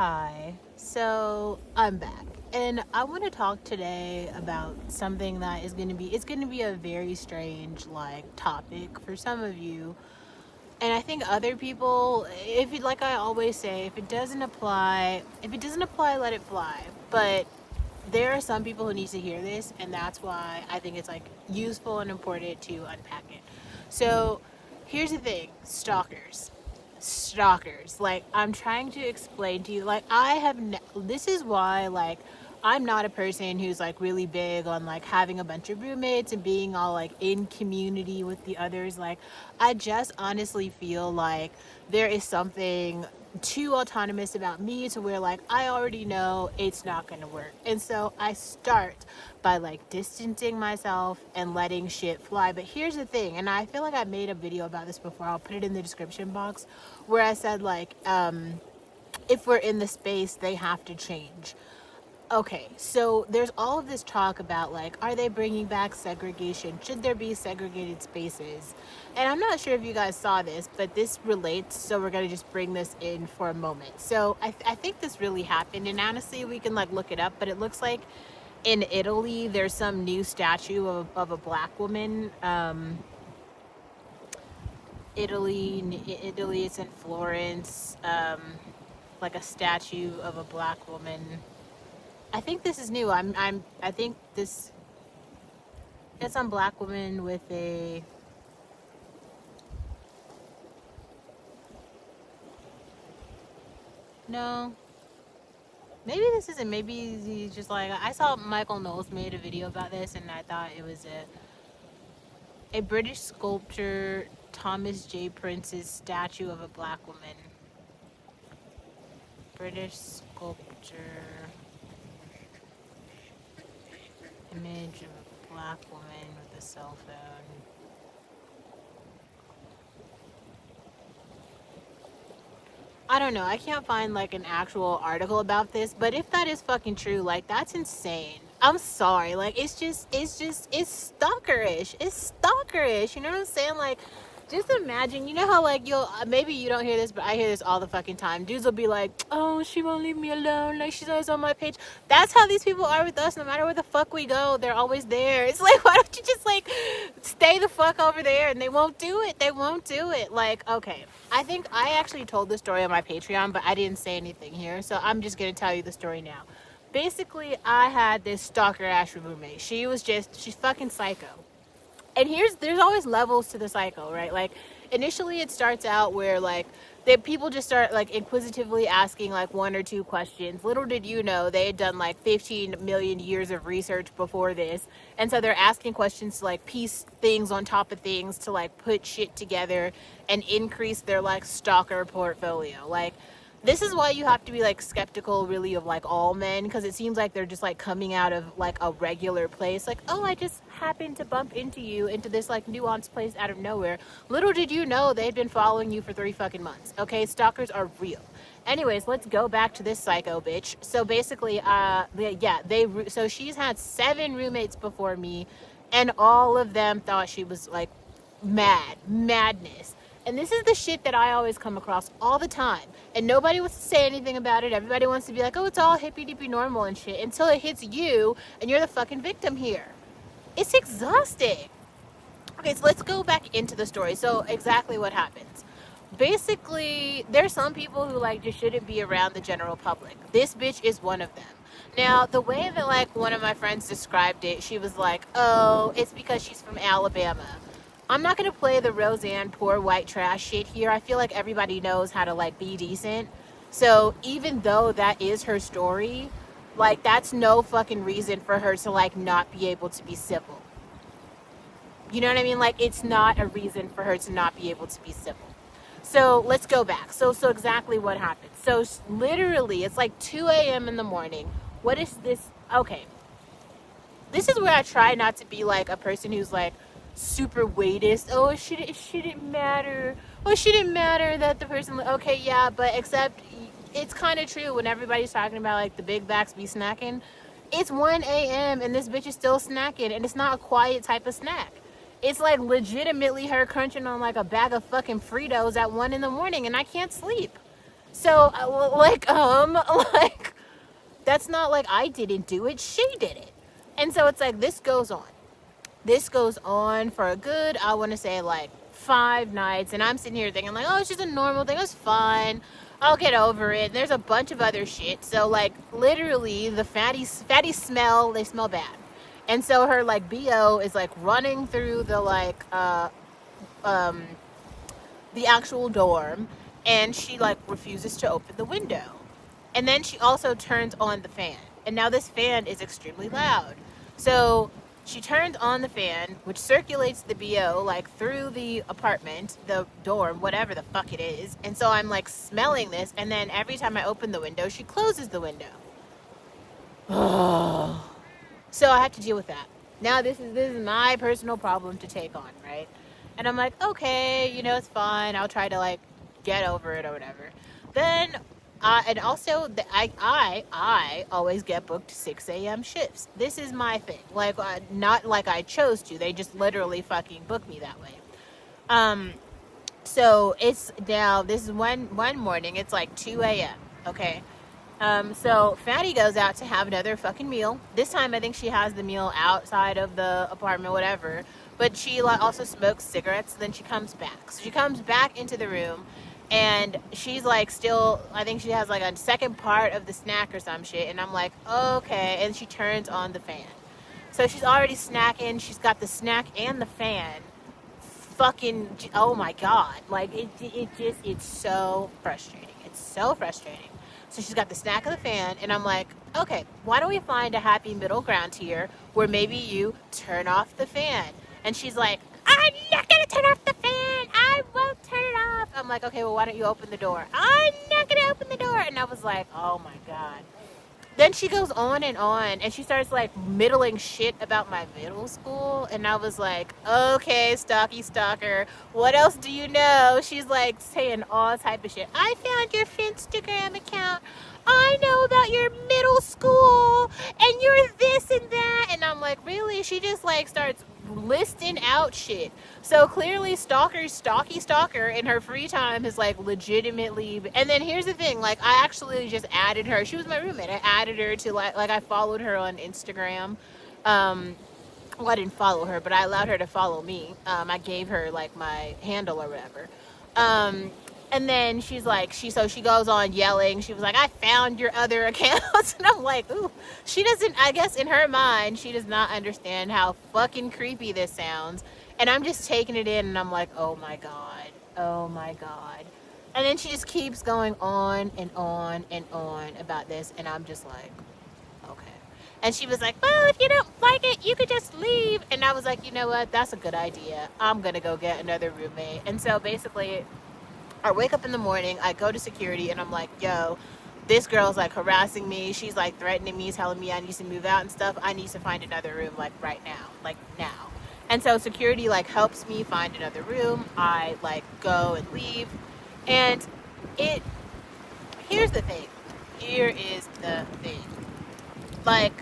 Hi, so I'm back and I want to talk today about something that is going to be a very strange topic for some of you, and I think other people, if it, like I always say, if it doesn't apply, let it fly. But there are some people who need to hear this, and that's why I think it's useful and important to unpack it. So here's the thing: stalkers. I'm trying to explain to you, this is why I'm not a person who's really big on having a bunch of roommates and being all in community with the others. I just honestly feel like there is something too autonomous about me to where I already know it's not going to work. And so I start by distancing myself and letting shit fly. But here's the thing, and I feel like I made a video about this before. I'll put it in the description box, where I said if we're in the space, they have to change. Okay, so there's all of this talk about are they bringing back segregation? Should there be segregated spaces? And I'm not sure if you guys saw this, but this relates, so we're gonna just bring this in for a moment. So I think this really happened, and honestly, we can look it up, but it looks like in Italy there's some new statue of a black woman. Italy, it's in Florence. Like a statue of a black woman. I think this is new. I think this, it's some black woman with a, no, maybe this isn't. Maybe he's just I saw Michael Knowles made a video about this, and I thought it was a British sculptor, Thomas J. Prince's statue of a black woman. British sculptor, image of a black woman with a cell phone. I don't know. I can't find an actual article about this, but if that is fucking true, that's insane. I'm sorry. It's stalkerish. It's stalkerish. You know what I'm saying? Just imagine, you know how you'll, maybe you don't hear this, but I hear this all the fucking time. Dudes will be like, oh, she won't leave me alone. She's always on my page. That's how these people are with us. No matter where the fuck we go, they're always there. It's why don't you just stay the fuck over there? And they won't do it. They won't do it. Okay. I think I actually told the story on my Patreon, but I didn't say anything here. So I'm just going to tell you the story now. Basically, I had this stalker ass roommate. She's fucking psycho. And there's always levels to the cycle, right? Initially it starts out where people just start inquisitively asking one or two questions. Little did you know they had done 15 million years of research before this, and so they're asking questions to piece things on top of things to put shit together and increase their stalker portfolio. This is why you have to be skeptical really of all men, because it seems they're just coming out of a regular place, oh, I just happened to bump into you into this nuanced place out of nowhere. Little did you know they'd been following you for 3 fucking months. Okay, stalkers are real. Anyways, let's go back to this psycho bitch. So basically, so she's had 7 roommates before me, and all of them thought she was madness. And this is the shit that I always come across all the time. And nobody wants to say anything about it. Everybody wants to be oh, it's all hippy-dippy normal and shit, until it hits you and you're the fucking victim here. It's exhausting. Okay, so let's go back into the story. So exactly what happens. Basically, there's some people who just shouldn't be around the general public. This bitch is one of them. Now, the way that one of my friends described it, she was oh, it's because she's from Alabama. I'm not going to play the Roseanne poor white trash shit here. I feel everybody knows how to be decent. So even though that is her story, that's no fucking reason for her to not be able to be civil. You know what I mean? It's not a reason for her to not be able to be civil. So let's go back. So exactly what happened. So literally it's 2 a.m. in the morning. What is this? Okay. This is where I try not to be a person who's super weightist. Oh, it shouldn't matter. Oh, it shouldn't matter that the person, okay, yeah, but except it's kind of true when everybody's talking about the big backs be snacking. It's 1 a.m. and this bitch is still snacking, and it's not a quiet type of snack. It's legitimately her crunching on a bag of fucking Fritos at 1 in the morning, and I can't sleep. So, like, that's not like I didn't do it, she did it. And so it's like, this goes on. This goes on for a good, I want to say, like 5 nights. And I'm sitting here thinking, like, oh, it's just a normal thing. It's fine. I'll get over it. There's a bunch of other shit. So, like, literally, the fatty smell, they smell bad. And so her, like, BO is, like, running through the, like, um, the actual dorm. And she, like, refuses to open the window. And then she also turns on the fan. And now this fan is extremely loud. So she turns on the fan, which circulates the BO like through the apartment, the dorm, whatever the fuck it is. And so I'm like smelling this. And then every time I open the window, she closes the window. So I have to deal with that. Now this is my personal problem to take on, right? And I'm like, okay, you know, it's fine. I'll try to like get over it or whatever. Then, and also I always get booked 6 a.m. shifts. This is my thing. Like, not like I chose to. They just literally fucking book me that way. Um, so it's now, this is one morning. It's like 2 a.m. Okay. So Fatty goes out to have another fucking meal. This time I think she has the meal outside of the apartment, whatever. But she like also smokes cigarettes. Then she comes back. So she comes back into the room, and she's like still. I think she has like a second part of the snack or some shit. And I'm like, okay. And she turns on the fan. So she's already snacking. She's got the snack and the fan. Fucking, oh my god! Like it's so frustrating. It's so frustrating. So she's got the snack of the fan, and I'm like, okay, why don't we find a happy middle ground here where maybe you turn off the fan? And she's like, I'm not gonna turn off the fan. I won't turn it off. I'm like, okay, well, why don't you open the door? I'm not gonna open the door. And I was like, oh my god. Then she goes on, and she starts like middling shit about my middle school. And I was like, okay, stalker, what else do you know? She's like saying all type of shit. I found your Instagram account. I know about your middle school, and you're this and that. And I'm like, really? She just like starts listing out shit. So clearly stalker in her free time is like legitimately. And then here's the thing, like I actually just added her. She was my roommate. I added her to like I followed her on Instagram. Well, I didn't follow her, but I allowed her to follow me. I gave her like my handle or whatever. Um, and then she's like, she goes on yelling. She was like, I found your other accounts. And I'm like, ooh, she doesn't, I guess in her mind, she does not understand how fucking creepy this sounds. And I'm just taking it in, and I'm like, oh my God. Oh my God. And then she just keeps going on and on and on about this. And I'm just like, okay. And she was like, well, if you don't like it, you could just leave. And I was like, you know what? That's a good idea. I'm going to go get another roommate. And so basically, I wake up in the morning, I go to security, and I'm like, yo, this girl's like harassing me. She's like threatening me, telling me I need to move out and stuff. I need to find another room like right now, like now. And so security like helps me find another room. I like go and leave. And it, here's the thing. Here is the thing. Like,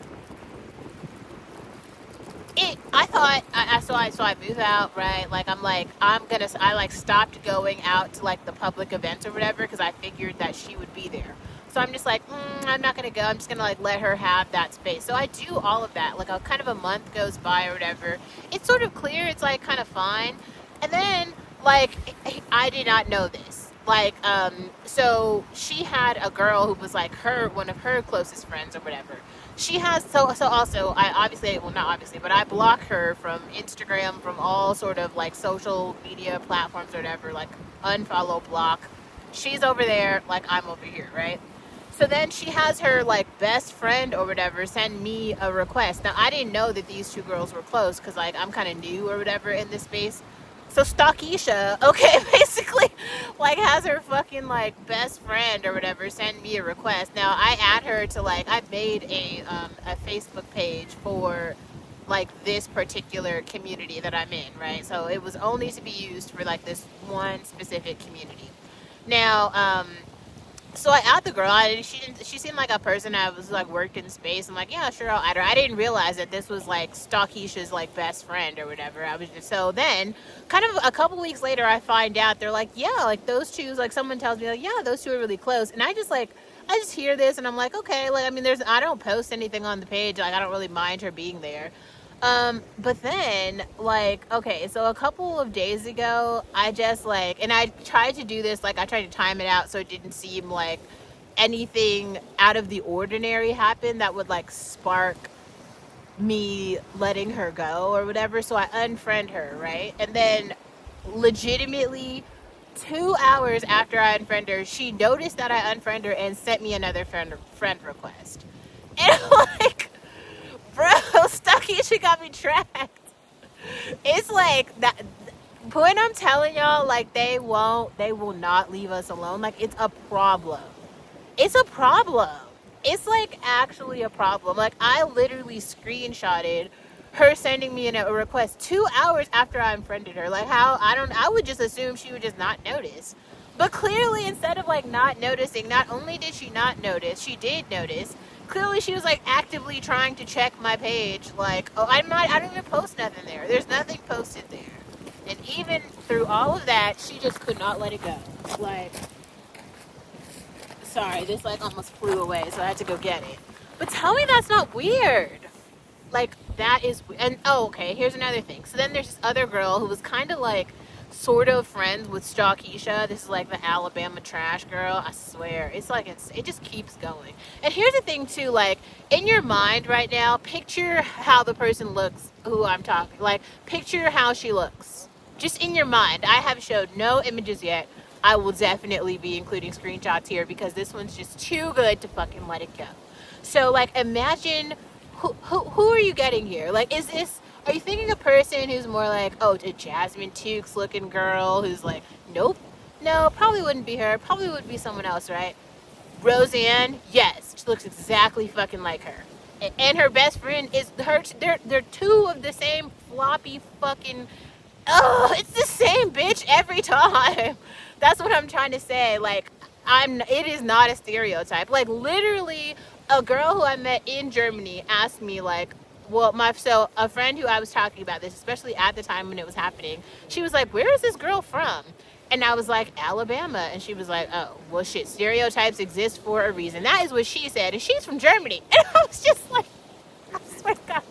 I thought so I move out, right? Like I like stopped going out to like the public events or whatever because I figured that she would be there. So I'm just like, I'm not gonna go. I'm just gonna like let her have that space. So I do all of that. Like a kind of a month goes by or whatever. It's sort of clear. It's like kind of fine. And then like I did not know this. Like so she had a girl who was like one of her closest friends or whatever. She has so also I obviously, well, not obviously, but I block her from Instagram, from all sort of like social media platforms or whatever, like unfollow, block. She's over there, like I'm over here, right? So then she has her like best friend or whatever send me a request. Now I didn't know that these two girls were close because like I'm kind of new or whatever in this space. So Stalkyana, okay, basically, like has her fucking like best friend or whatever send me a request. Now I add her to like I made a Facebook page for like this particular community that I'm in, right? So it was only to be used for like this one specific community. Now So I add the girl, and she seemed like a person that was like worked in space. I'm like, yeah, sure, I'll add her. I didn't realize that this was like Stalkeisha's like best friend or whatever. I was just so then, kind of a couple weeks later, I find out they're like, yeah, like those two, like someone tells me like, yeah, those two are really close, and I just hear this and I'm like, okay, like I mean, I don't post anything on the page, like I don't really mind her being there. But then, like, okay, so a couple of days ago, I just, like, and I tried to do this, like, I tried to time it out so it didn't seem like anything out of the ordinary happened that would, like, spark me letting her go or whatever. So I unfriend her, right? And then, legitimately, 2 hours after I unfriend her, she noticed that I unfriend her and sent me another friend request. And I'm like, bro, Stucky, she got me tracked. It's like that. When I'm telling y'all, like they will not leave us alone. Like it's a problem. It's a problem. It's like actually a problem. Like I literally screenshotted her sending me a request 2 hours after I unfriended her. Like how I would just assume she would just not notice. But clearly, instead of like not noticing, not only did she not notice, she did notice. Clearly she was like actively trying to check my page. Like, oh, I don't even post nothing there. There's nothing posted there. And even through all of that, she just could not let it go. Like, sorry, this like almost flew away, so I had to go get it. But tell me that's not weird. Like, that is, and oh, okay, here's another thing. So then there's this other girl who was kind of like, sort of friends with Stalkeisha. This is like the Alabama trash girl. I swear, it's like it just keeps going. And here's the thing too, like in your mind right now, picture how the person looks who I'm talking. Like picture how she looks, just in your mind. I have showed no images yet. I will definitely be including screenshots here because this one's just too good to fucking let it go. So like imagine who are you getting here? Like are you thinking a person who's more like, oh, a Jasmine Tukes looking girl who's like, nope, no, probably wouldn't be her. Probably would be someone else, right? Roseanne, yes, she looks exactly fucking like her. And her best friend is her. They're two of the same floppy fucking. Oh, it's the same bitch every time. That's what I'm trying to say. Like, it is not a stereotype. Like, literally, a girl who I met in Germany asked me, like, well, so a friend who I was talking about this, especially at the time when it was happening, she was like, where is this girl from? And I was like, Alabama. And she was like, oh, well, shit, stereotypes exist for a reason. That is what she said. And she's from Germany. And I was just like, I swear to God,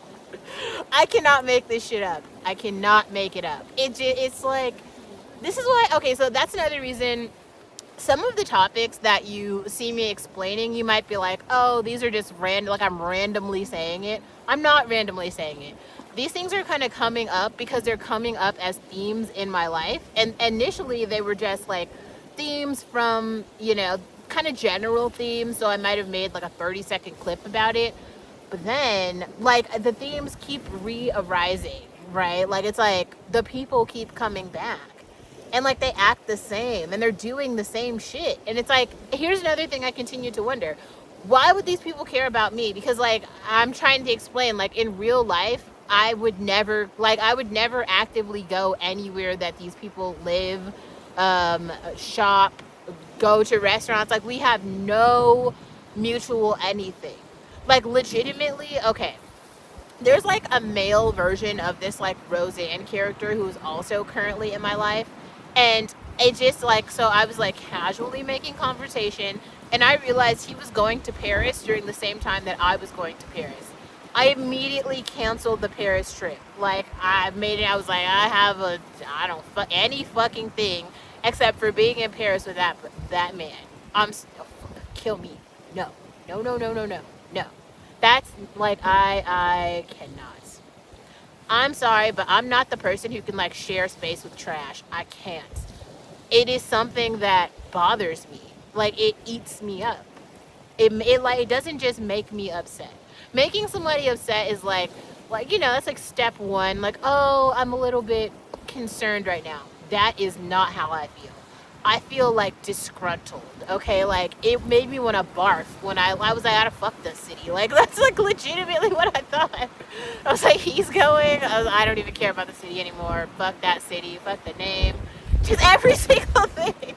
I cannot make this shit up. I cannot make it up. It's like, this is why, okay, so that's another reason. Some of the topics that you see me explaining, you might be like, oh, these are just random, like I'm randomly saying it. I'm not randomly saying it. These things are kind of coming up because they're coming up as themes in my life. And initially they were just like themes from, kind of general themes. So I might have made like a 30-second clip about it. But then like the themes keep re-arising, right? Like it's like the people keep coming back. And like they act the same and they're doing the same shit. And it's like, here's another thing I continue to wonder. Why would these people care about me? Because like I'm trying to explain, like in real life, I would never actively go anywhere that these people live, shop, go to restaurants. Like we have no mutual anything. Like legitimately, okay. There's like a male version of this like Roseanne character who's also currently in my life. And it just like, so I was like casually making conversation and I realized he was going to Paris during the same time that I was going to Paris. I immediately canceled the Paris trip. Like I was like, I don't any fucking thing except for being in Paris with that man. Kill me. No. That's like, I cannot. I'm sorry, but I'm not the person who can like share space with trash. I can't. It is something that bothers me. Like it eats me up. It doesn't just make me upset. Making somebody upset is like that's like step one. Like, oh, I'm a little bit concerned right now. That is not how I feel. I feel like disgruntled, okay? Like it made me want to barf when I was like, I gotta fuck this city. Like that's like legitimately what I thought. I was like, he's going. I don't even care about the city anymore. Fuck that city. Fuck the name. Just every single thing.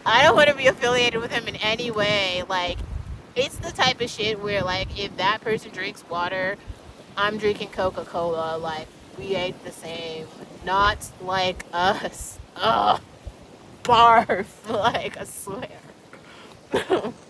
I don't want to be affiliated with him in any way. Like, it's the type of shit where, like, if that person drinks water, I'm drinking Coca-Cola. Like, we ain't the same. Not like us. Ugh. Barf. Like, I swear.